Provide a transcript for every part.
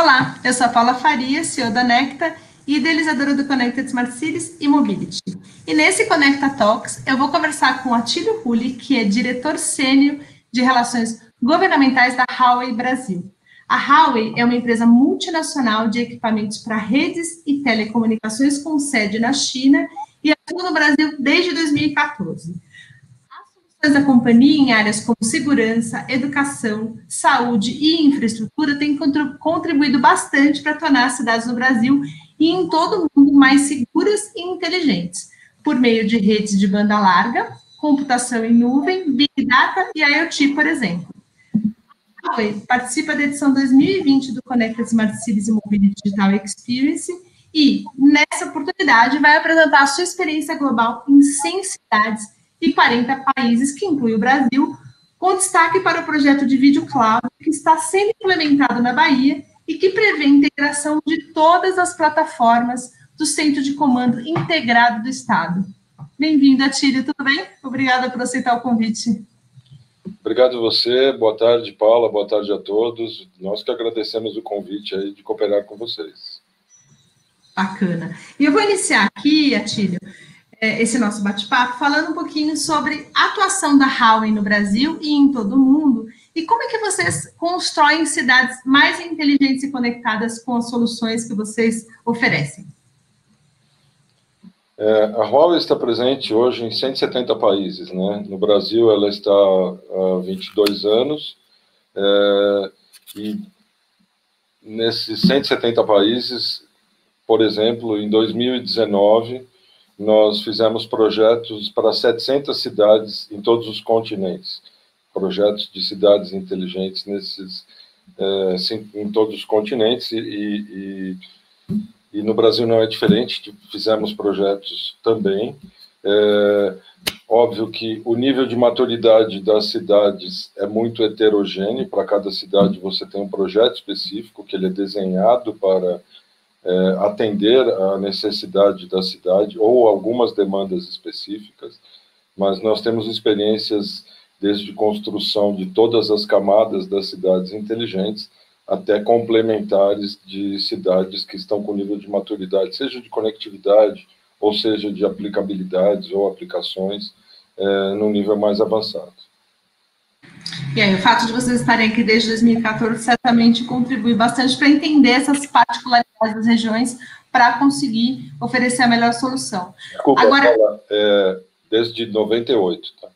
Olá, eu sou a Paula Faria, CEO da Necta e idealizadora do Connected Smart Cities e Mobility. E nesse Conecta Talks, eu vou conversar com Atílio Rulli, que é diretor sênior de Relações Governamentais da Huawei Brasil. A Huawei é uma empresa multinacional de equipamentos para redes e telecomunicações com sede na China e atua no Brasil desde 2014. Da companhia em áreas como segurança, educação, saúde e infraestrutura têm contribuído bastante para tornar as cidades no Brasil e em todo o mundo mais seguras e inteligentes, por meio de redes de banda larga, computação em nuvem, Big Data e IoT, por exemplo. A Huawei participa da edição 2020 do Connected Smart Cities e Mobility Digital Experience e, nessa oportunidade, vai apresentar a sua experiência global em 100 cidades e 40 países, que inclui o Brasil, com destaque para o projeto de vídeo cloud que está sendo implementado na Bahia e que prevê a integração de todas as plataformas do Centro de Comando Integrado do Estado. Bem-vindo, Atílio, tudo bem? Obrigada por aceitar o convite. Obrigado a você, boa tarde, Paula, boa tarde a todos. Nós que agradecemos o convite aí de cooperar com vocês. Bacana. E eu vou iniciar aqui, Atílio, esse nosso bate-papo, falando um pouquinho sobre a atuação da Huawei no Brasil e em todo o mundo, e como é que vocês constroem cidades mais inteligentes e conectadas com as soluções que vocês oferecem. A Huawei está presente hoje em 170 países, né? No Brasil ela está há 22 anos, e nesses 170 países, por exemplo, em 2019, nós fizemos projetos para 700 cidades em todos os continentes, projetos de cidades inteligentes em todos os continentes, e no Brasil não é diferente, fizemos projetos também. Óbvio que o nível de maturidade das cidades é muito heterogêneo, para cada cidade você tem um projeto específico que ele é desenhado para atender a necessidade da cidade ou algumas demandas específicas, mas nós temos experiências desde construção de todas as camadas das cidades inteligentes até complementares de cidades que estão com nível de maturidade, seja de conectividade, ou seja de aplicabilidades ou aplicações no nível mais avançado. E aí, o fato de vocês estarem aqui desde 2014 certamente contribui bastante para entender essas particularidades das regiões para conseguir oferecer a melhor solução. Desculpa, agora, desde 98, tá?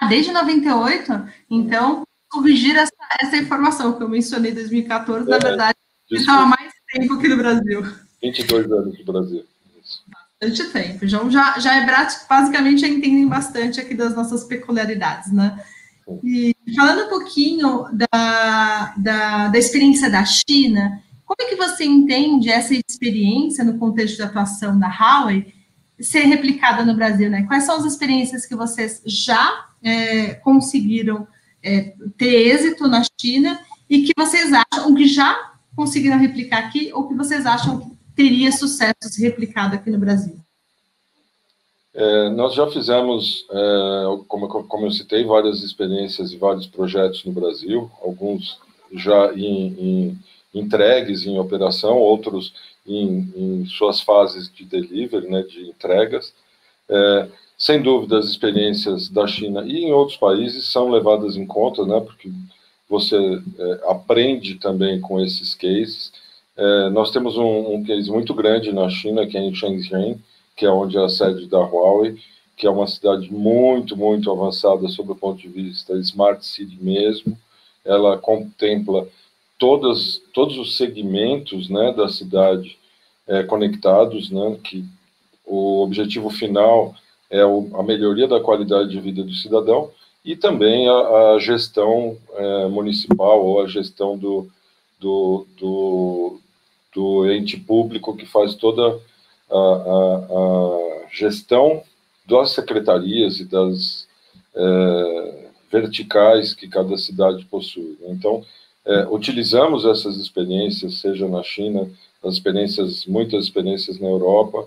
Desde 98? Então, corrigir essa informação que eu mencionei em 2014, na verdade, estava há mais tempo aqui no Brasil. 22 anos no Brasil. Isso. Bastante tempo. Já é basicamente já entendem bastante aqui das nossas peculiaridades, né? E falando um pouquinho da experiência da China, como é que você entende essa experiência no contexto de atuação da Huawei ser replicada no Brasil, né? Quais são as experiências que vocês já conseguiram ter êxito na China e que vocês acham que já conseguiram replicar aqui ou que vocês acham que teria sucesso se replicado aqui no Brasil? Nós já fizemos, como eu citei, várias experiências e vários projetos no Brasil, alguns já entregues em operação, outros em suas fases de delivery, né, de entregas. Sem dúvida, as experiências da China e em outros países são levadas em conta, né, porque você aprende também com esses cases. Nós temos um case muito grande na China, que é em Shenzhen, que é onde é a sede da Huawei, que é uma cidade muito, muito avançada sob o ponto de vista Smart City mesmo. Ela contempla todos os segmentos, né, da cidade conectados, né, que o objetivo final é a melhoria da qualidade de vida do cidadão e também a gestão municipal ou a gestão do ente público que faz toda a gestão das secretarias e das verticais que cada cidade possui. Então, utilizamos essas experiências, seja na China, muitas experiências na Europa,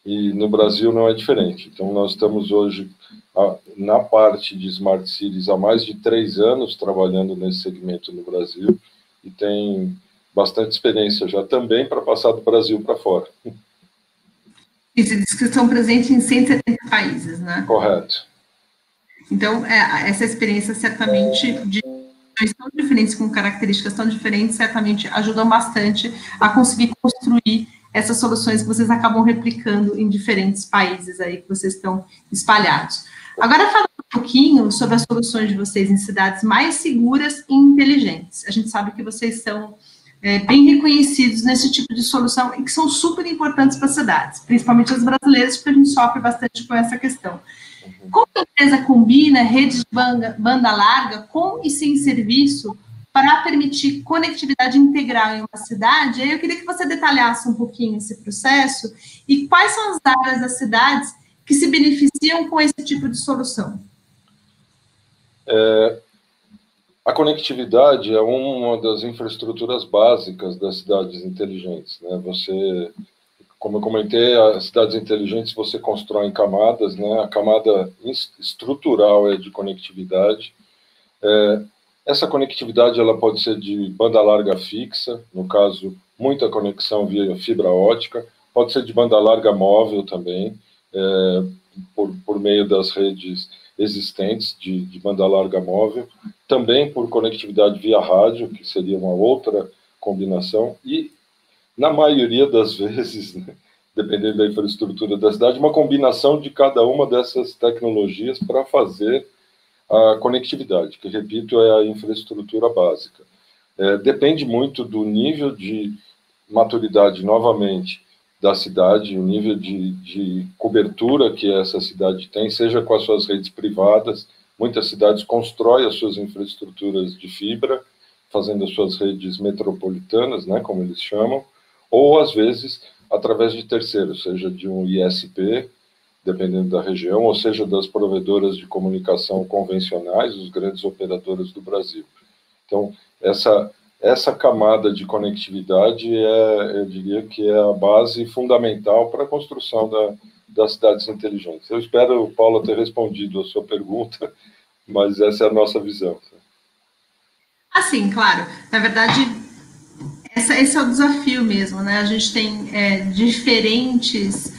e no Brasil não é diferente. Então, nós estamos hoje na parte de Smart Cities há mais de 3 anos trabalhando nesse segmento no Brasil, e tem bastante experiência já também para passar do Brasil para fora. Isso diz que estão presentes em 170 países, né? Correto. Então, essa experiência certamente de regiões tão diferentes, com características tão diferentes, certamente ajudam bastante a conseguir construir essas soluções que vocês acabam replicando em diferentes países aí que vocês estão espalhados. Agora, falando um pouquinho sobre as soluções de vocês em cidades mais seguras e inteligentes. A gente sabe que vocês são bem reconhecidos nesse tipo de solução e que são super importantes para as cidades, principalmente as brasileiras, porque a gente sofre bastante com essa questão. Como a empresa combina redes de banda larga com e sem serviço para permitir conectividade integral em uma cidade? Aí eu queria que você detalhasse um pouquinho esse processo e quais são as áreas das cidades que se beneficiam com esse tipo de solução. A conectividade é uma das infraestruturas básicas das cidades inteligentes, né? Como eu comentei, as cidades inteligentes você constrói em camadas, né? A camada estrutural é de conectividade. Essa conectividade ela pode ser de banda larga fixa, no caso, muita conexão via fibra ótica, pode ser de banda larga móvel também, por meio das redes existentes de banda larga móvel, também por conectividade via rádio, que seria uma outra combinação, e na maioria das vezes, né, dependendo da infraestrutura da cidade, uma combinação de cada uma dessas tecnologias para fazer a conectividade, que, repito, é a infraestrutura básica. Depende muito do nível de maturidade, novamente, da cidade, o nível de cobertura que essa cidade tem, seja com as suas redes privadas. Muitas cidades constroem as suas infraestruturas de fibra, fazendo as suas redes metropolitanas, né, como eles chamam, ou, às vezes, através de terceiros, seja de um ISP, dependendo da região, ou seja, das provedoras de comunicação convencionais, os grandes operadores do Brasil. Então, essa camada de conectividade eu diria que é a base fundamental para a construção das cidades inteligentes. Eu espero, Paula, ter respondido a sua pergunta, mas essa é a nossa visão. Assim, claro. Na verdade, esse é o desafio mesmo, né? A gente tem diferentes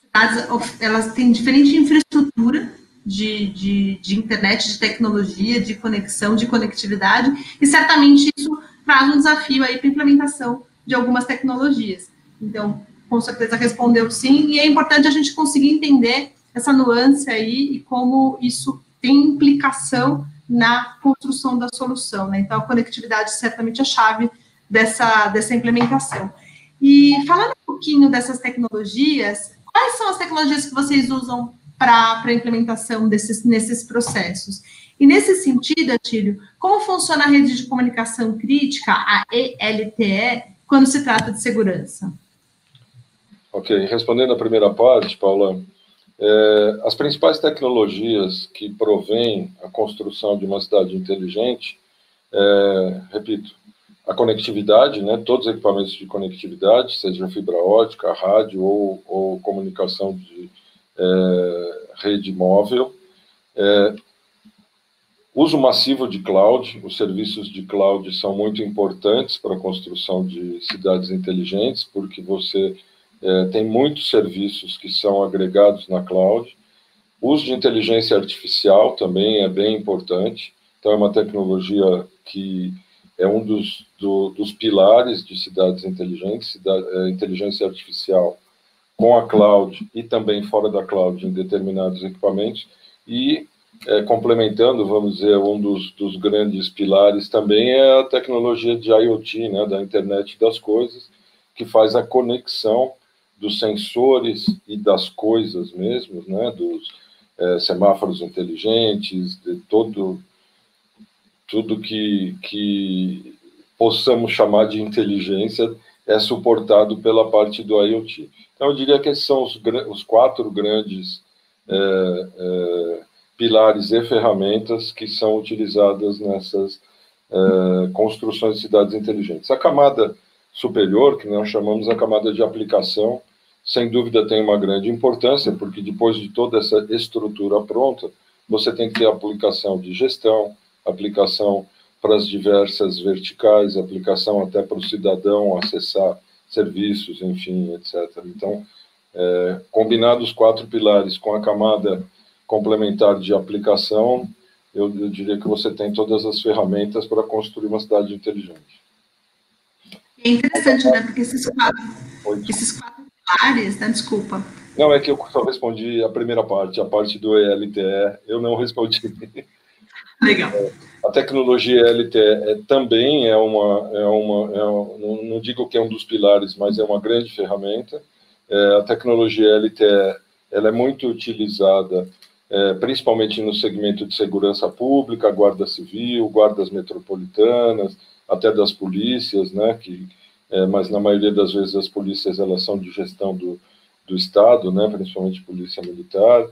cidades, elas têm diferente infraestrutura de internet, de tecnologia, de conexão, de conectividade, e certamente isso traz um desafio aí para a implementação de algumas tecnologias. Então, com certeza respondeu sim, e é importante a gente conseguir entender essa nuance aí e como isso tem implicação na construção da solução, né? Então, a conectividade certamente é a chave dessa implementação. E falando um pouquinho dessas tecnologias, quais são as tecnologias que vocês usam para a implementação nesses processos? E nesse sentido, Atílio, como funciona a rede de comunicação crítica, a ELTE, quando se trata de segurança? Ok, respondendo a primeira parte, Paula, as principais tecnologias que provêm a construção de uma cidade inteligente, repito, a conectividade, né, todos os equipamentos de conectividade, seja fibra ótica, rádio ou comunicação de rede móvel, uso massivo de cloud. Os serviços de cloud são muito importantes para a construção de cidades inteligentes, porque você tem muitos serviços que são agregados na cloud. O uso de inteligência artificial também é bem importante. Então, é uma tecnologia que é um dos pilares de cidades inteligentes, inteligência artificial com a cloud e também fora da cloud em determinados equipamentos. E, complementando, vamos dizer, um dos grandes pilares também é a tecnologia de IoT, né, da internet das coisas, que faz a conexão dos sensores e das coisas mesmo, né, dos semáforos inteligentes, de tudo que possamos chamar de inteligência é suportado pela parte do IoT. Então, eu diria que esses são os 4 grandes pilares e ferramentas que são utilizadas nessas construções de cidades inteligentes. A camada superior, que nós chamamos a camada de aplicação, sem dúvida tem uma grande importância, porque depois de toda essa estrutura pronta, você tem que ter aplicação de gestão, aplicação para as diversas verticais, aplicação até para o cidadão acessar serviços, enfim, etc. Então, combinados os 4 pilares com a camada complementar de aplicação, eu diria que você tem todas as ferramentas para construir uma cidade inteligente. É interessante, né? Porque esses quatro pilares, né? Desculpa. Não, é que eu só respondi a primeira parte, a parte do ELTE, eu não respondi. Legal. A tecnologia ELTE também não digo que é um dos pilares, mas é uma grande ferramenta. A tecnologia ELTE, ela é muito utilizada, principalmente no segmento de segurança pública, guarda civil, guardas metropolitanas, até das polícias, né, mas na maioria das vezes as polícias elas são de gestão do Estado, né, principalmente polícia militar,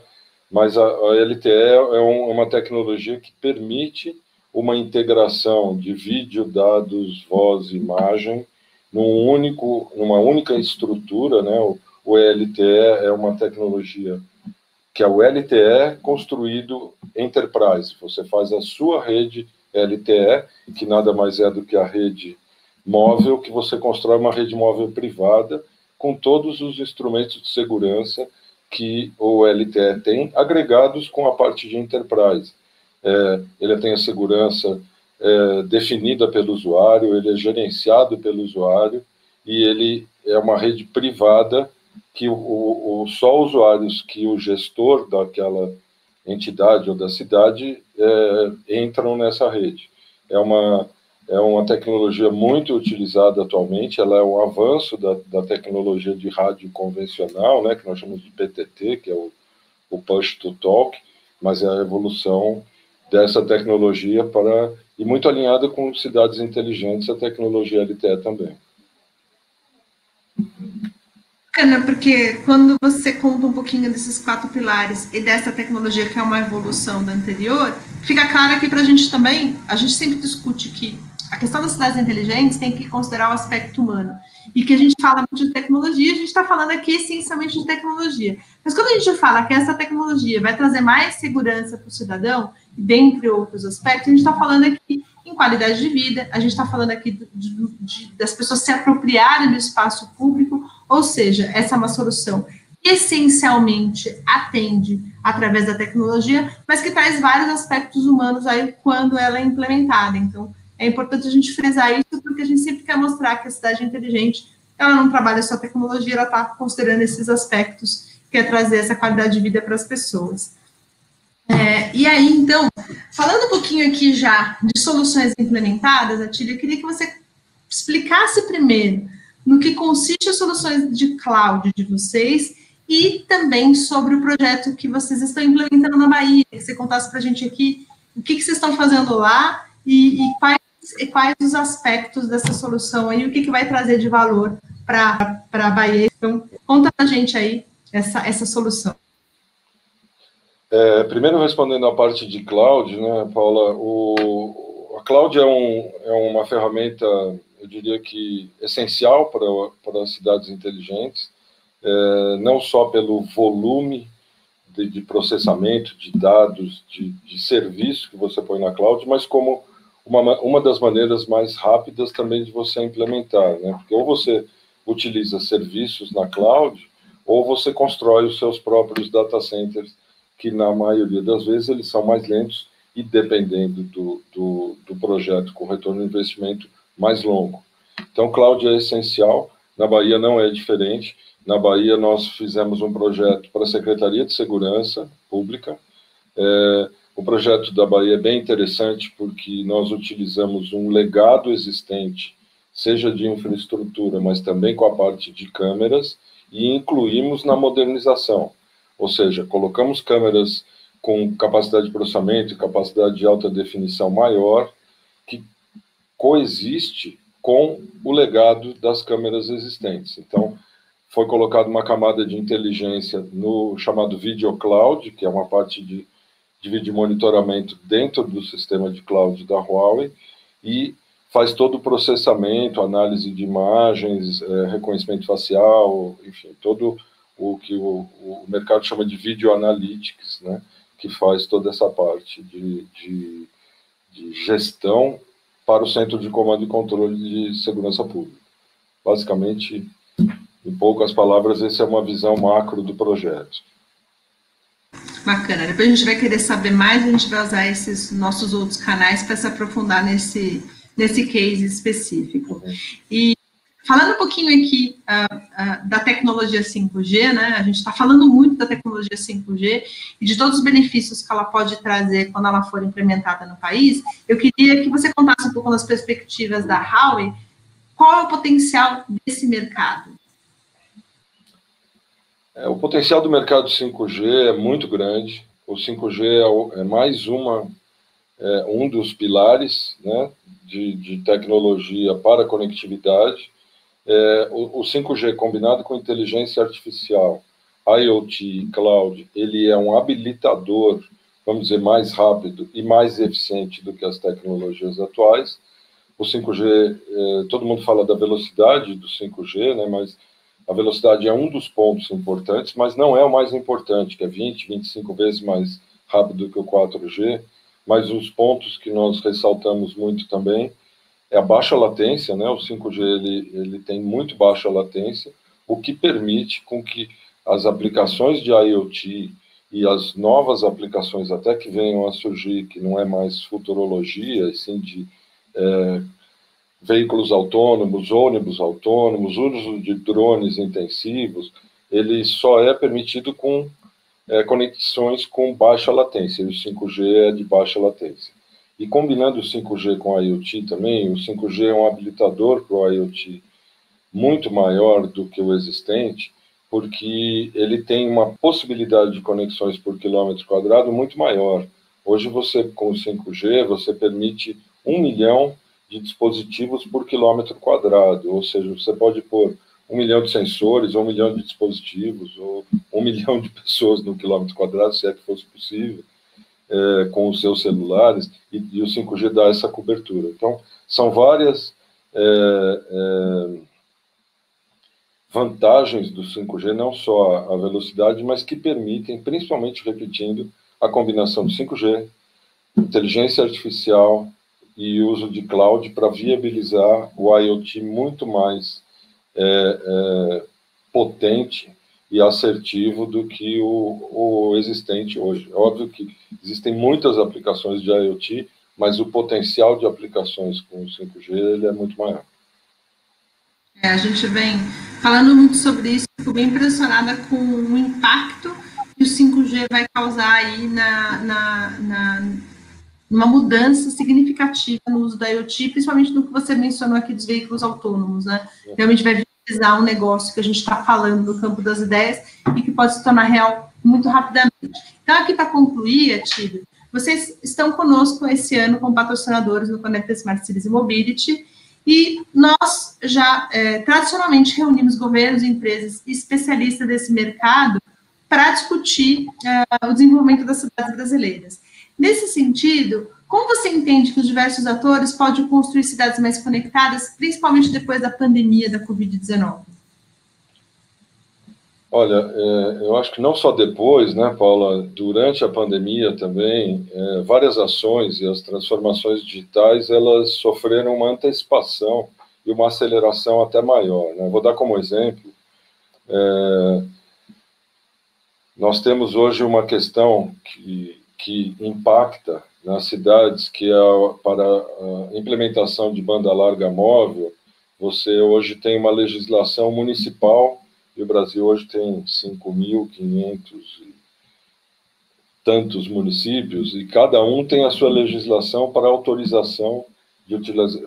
mas a LTE é uma tecnologia que permite uma integração de vídeo, dados, voz e imagem numa única estrutura, né? O LTE é uma tecnologia que é o LTE construído enterprise. Você faz a sua rede LTE, que nada mais é do que a rede móvel, que você constrói uma rede móvel privada com todos os instrumentos de segurança que o LTE tem, agregados com a parte de enterprise. Ele tem a segurança definida pelo usuário, ele é gerenciado pelo usuário, e ele é uma rede privada que só usuários que o gestor daquela entidade ou da cidade entram nessa rede. É uma tecnologia muito utilizada atualmente, ela é um avanço da tecnologia de rádio convencional, né, que nós chamamos de PTT, que é o Push to Talk, mas é a evolução dessa tecnologia e muito alinhada com cidades inteligentes, a tecnologia LTE também. Bacana, porque quando você conta um pouquinho desses 4 pilares e dessa tecnologia que é uma evolução da anterior, fica claro que para a gente também, a gente sempre discute que a questão das cidades inteligentes tem que considerar o aspecto humano. E que a gente fala muito de tecnologia, a gente está falando aqui essencialmente de tecnologia. Mas quando a gente fala que essa tecnologia vai trazer mais segurança para o cidadão, dentre outros aspectos, a gente está falando aqui em qualidade de vida, a gente está falando aqui das pessoas se apropriarem do espaço público, ou seja, essa é uma solução que essencialmente atende através da tecnologia, mas que traz vários aspectos humanos aí quando ela é implementada. Então, é importante a gente frisar isso, porque a gente sempre quer mostrar que a cidade inteligente, ela não trabalha só tecnologia, ela está considerando esses aspectos, que é trazer essa qualidade de vida para as pessoas. E aí, então, falando um pouquinho aqui já de soluções implementadas, Atílio, eu queria que você explicasse primeiro no que consiste as soluções de cloud de vocês e também sobre o projeto que vocês estão implementando na Bahia, que você contasse para a gente aqui o que vocês estão fazendo lá e quais os aspectos dessa solução aí, o que vai trazer de valor para a Bahia. Então, conta para a gente aí essa solução. Primeiro, respondendo a parte de cloud, né, Paula, a cloud é uma ferramenta, eu diria que essencial para as cidades inteligentes, não só pelo volume de processamento de dados, de serviço que você põe na cloud, mas como uma das maneiras mais rápidas também de você implementar, né? Porque ou você utiliza serviços na cloud, ou você constrói os seus próprios data centers, que na maioria das vezes eles são mais lentos e dependendo do projeto com retorno de investimento mais longo. Então, cloud é essencial, na Bahia não é diferente. Na Bahia nós fizemos um projeto para a Secretaria de Segurança Pública. O projeto da Bahia é bem interessante porque nós utilizamos um legado existente, seja de infraestrutura, mas também com a parte de câmeras, e incluímos na modernização. Ou seja, colocamos câmeras com capacidade de processamento e capacidade de alta definição maior, que coexiste com o legado das câmeras existentes. Então, foi colocada uma camada de inteligência no chamado Video Cloud, que é uma parte de vídeo monitoramento dentro do sistema de cloud da Huawei, e faz todo o processamento, análise de imagens, reconhecimento facial, enfim, todo o que o mercado chama de Video Analytics, né, que faz toda essa parte de gestão para o Centro de Comando e Controle de Segurança Pública. Basicamente, em poucas palavras, essa é uma visão macro do projeto. Bacana. Depois a gente vai querer saber mais, a gente vai usar esses nossos outros canais para se aprofundar nesse case específico. E falando um pouquinho aqui da tecnologia 5G, né? A gente está falando muito da tecnologia 5G e de todos os benefícios que ela pode trazer quando ela for implementada no país. Eu queria que você contasse um pouco das perspectivas da Huawei, qual é o potencial desse mercado? O potencial do mercado 5G é muito grande. O 5G é mais um dos pilares, né, de tecnologia para a conectividade. O 5G combinado com inteligência artificial, IoT, cloud, ele é um habilitador, vamos dizer, mais rápido e mais eficiente do que as tecnologias atuais. O 5G, todo mundo fala da velocidade do 5G, né, mas a velocidade é um dos pontos importantes, mas não é o mais importante, que é 20, 25 vezes mais rápido que o 4G, mas os pontos que nós ressaltamos muito também é a baixa latência, né? O 5G ele tem muito baixa latência, o que permite com que as aplicações de IoT e as novas aplicações até que venham a surgir, que não é mais futurologia, e sim de veículos autônomos, ônibus autônomos, uso de drones intensivos, ele só é permitido com conexões com baixa latência, e o 5G é de baixa latência. E combinando o 5G com a IoT também, o 5G é um habilitador para o IoT muito maior do que o existente, porque ele tem uma possibilidade de conexões por quilômetro quadrado muito maior. Hoje, com o 5G, você permite 1 milhão de dispositivos por quilômetro quadrado, ou seja, você pode pôr 1 milhão de sensores, ou 1 milhão de dispositivos, ou 1 milhão de pessoas no quilômetro quadrado, se é que fosse possível, com os seus celulares, e o 5G dá essa cobertura. Então, são várias vantagens do 5G, não só a velocidade, mas que permitem, principalmente repetindo, a combinação de 5G, inteligência artificial e uso de cloud para viabilizar o IoT muito mais potente e assertivo do que o existente hoje. É óbvio que existem muitas aplicações de IoT, mas o potencial de aplicações com o 5G ele é muito maior. A gente vem falando muito sobre isso, fico bem impressionada com o impacto que o 5G vai causar aí numa mudança significativa no uso da IoT, principalmente no que você mencionou aqui dos veículos autônomos, né? Realmente vai viabilizar um negócio que a gente está falando no campo das ideias e que pode se tornar real muito rapidamente. Então, aqui para concluir, Atílio, vocês estão conosco esse ano como patrocinadores do Conecta Smart Cities e Mobility, e nós já tradicionalmente reunimos governos e empresas especialistas desse mercado para discutir o desenvolvimento das cidades brasileiras. Nesse sentido, como você entende que os diversos atores podem construir cidades mais conectadas, principalmente depois da pandemia da Covid-19? Olha, eu acho que não só depois, né, Paula, durante a pandemia também, várias ações e as transformações digitais, elas sofreram uma antecipação e uma aceleração até maior, né? Vou dar como exemplo, nós temos hoje uma questão que impacta nas cidades, que é para a implementação de banda larga móvel. Você hoje tem uma legislação municipal, e o Brasil hoje tem 5.500 e tantos municípios, e cada um tem a sua legislação para autorização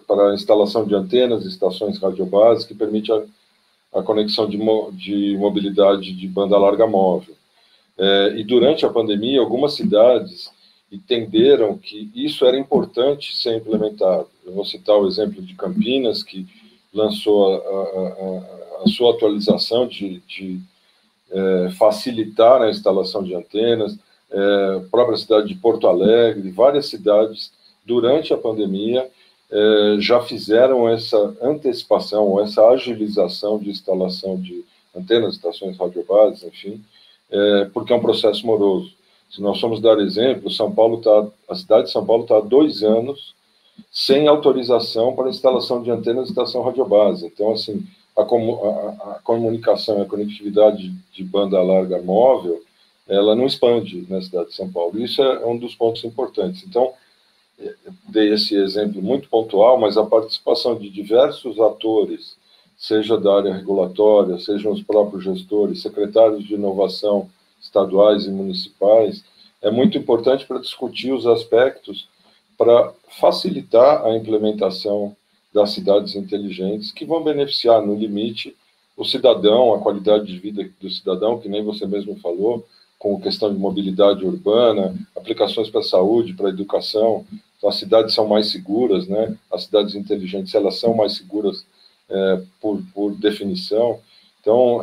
para a instalação de antenas, estações radiobases, que permite a conexão de mobilidade de banda larga móvel. E durante a pandemia, algumas cidades entenderam que isso era importante ser implementado. Eu vou citar o exemplo de Campinas, que lançou a sua atualização de facilitar a instalação de antenas, a própria cidade de Porto Alegre, várias cidades, durante a pandemia, já fizeram essa antecipação, essa agilização de instalação de antenas, estações radiobases, enfim, porque é um processo moroso. Se nós formos dar exemplo, a cidade de São Paulo está há 2 anos sem autorização para instalação de antenas de estação radiobase. Então, assim, a comunicação, a conectividade de banda larga móvel, ela não expande na cidade de São Paulo. Isso é um dos pontos importantes. Então, dei esse exemplo muito pontual, mas a participação de diversos atores, seja da área regulatória, sejam os próprios gestores, secretários de inovação estaduais e municipais, é muito importante para discutir os aspectos para facilitar a implementação das cidades inteligentes, que vão beneficiar, no limite, o cidadão, a qualidade de vida do cidadão, que nem você mesmo falou, com questão de mobilidade urbana, aplicações para a saúde, para a educação. Então, as cidades são mais seguras, né? As cidades inteligentes, elas são mais seguras por definição. Então,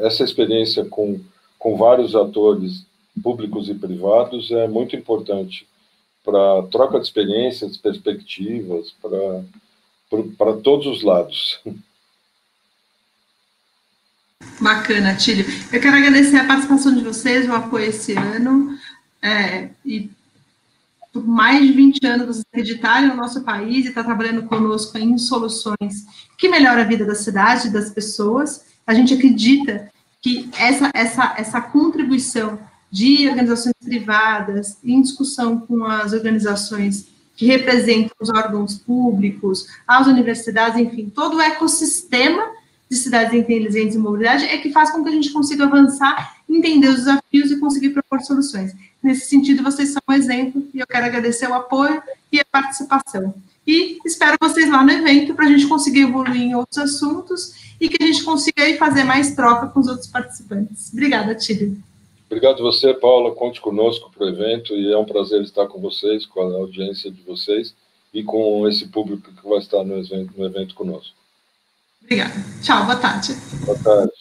essa experiência com vários atores públicos e privados é muito importante para troca de experiências, perspectivas, para todos os lados. Bacana, Tílio. Eu quero agradecer a participação de vocês, o apoio esse ano, e por mais de 20 anos vocês acreditarem no nosso país e estar trabalhando conosco em soluções que melhoram a vida da cidade e das pessoas. A gente acredita que essa contribuição de organizações privadas, em discussão com as organizações que representam os órgãos públicos, as universidades, enfim, todo o ecossistema de cidades inteligentes e mobilidade é que faz com que a gente consiga avançar, entender os desafios e conseguir propor soluções. Nesse sentido, vocês são um exemplo, e eu quero agradecer o apoio e a participação. E espero vocês lá no evento para a gente conseguir evoluir em outros assuntos e que a gente consiga aí fazer mais troca com os outros participantes. Obrigada, Tílio. Obrigado a você, Paula. Conte conosco para o evento e é um prazer estar com vocês, com a audiência de vocês e com esse público que vai estar no evento conosco. Obrigada. Tchau, boa tarde. Boa tarde.